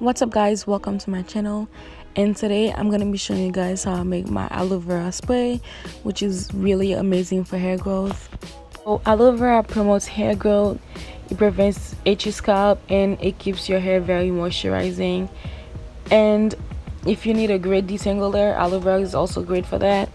What's up guys, welcome to my channel, and today I'm going to be showing you guys how I make my aloe vera spray, which is really amazing for hair growth. So aloe vera promotes hair growth, it prevents itchy scalp, and it keeps your hair very moisturizing. And if you need a great detangler, aloe vera is also great for that.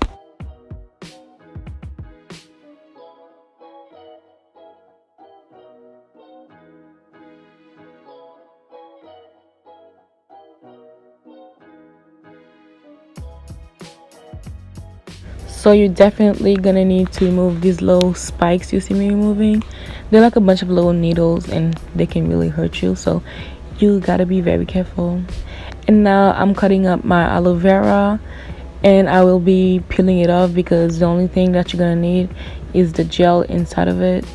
So you're definitely gonna need to remove these little spikes you see me removing. They're like a bunch of little needles and they can really hurt you, so you gotta be very careful. And now I'm cutting up my aloe vera, and I will be peeling it off because the only thing that you're gonna need is the gel inside of it.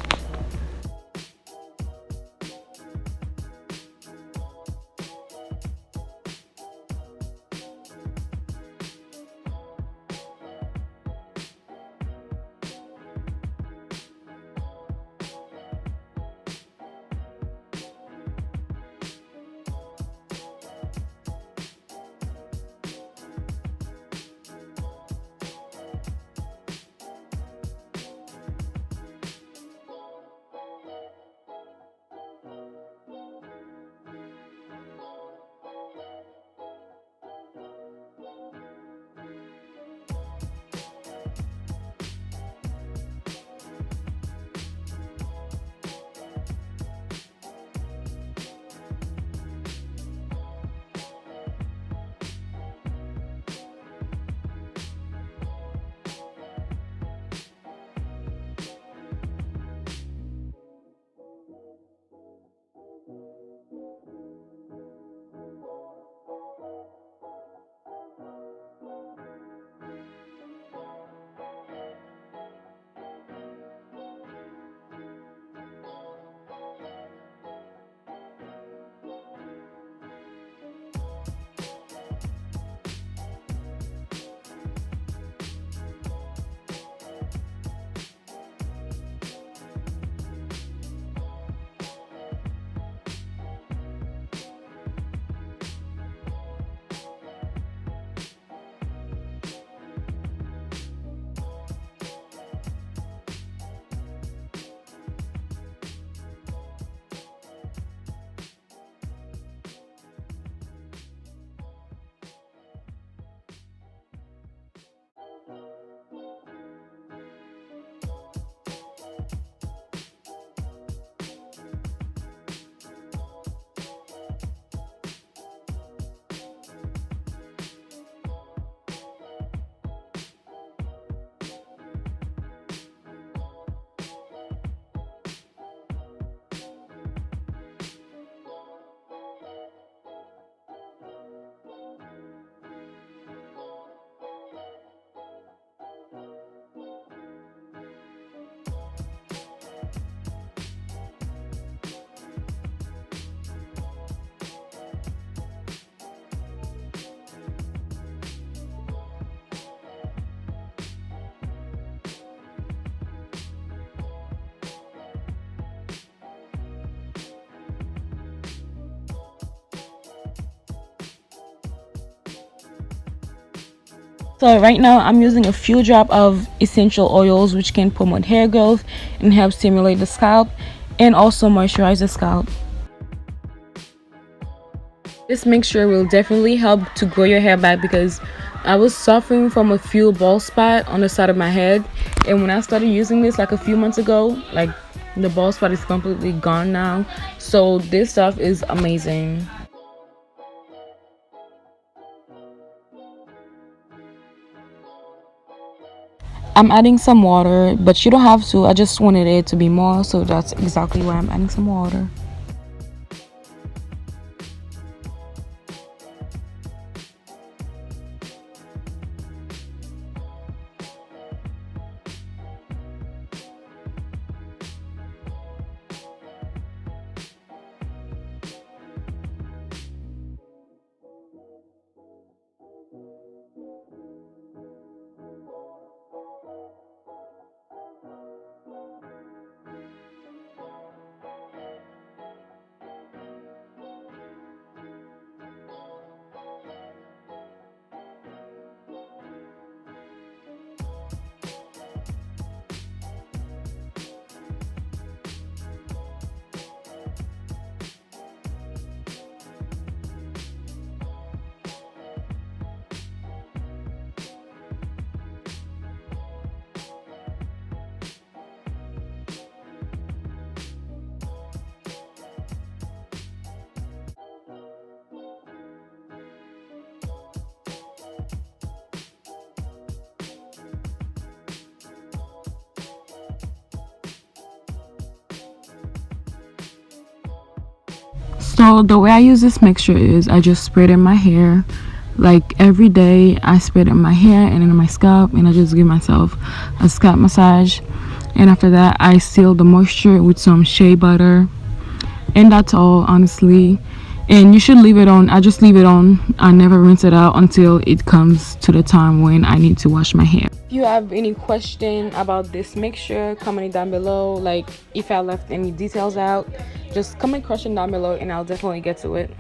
So right now I'm using a few drops of essential oils which can promote hair growth and help stimulate the scalp and also moisturize the scalp. This mixture will definitely help to grow your hair back because I was suffering from a few bald spot on the side of my head, and when I started using this like a few months ago, like the bald spot is completely gone now. So this stuff is amazing. I'm adding some water, but you don't have to. I just wanted it to be more, so that's exactly why I'm adding some water. So the way I use this mixture is I just spray it in my hair. Like every day I spray it in my hair and in my scalp, and I just give myself a scalp massage. And after that I seal the moisture with some shea butter, and that's all, honestly. And you should leave it on. I just leave it on. I never rinse it out until it comes to the time when I need to wash my hair. If you have any question about this mixture, comment it down below. Like if I left any details out, just comment question down below and I'll definitely get to it.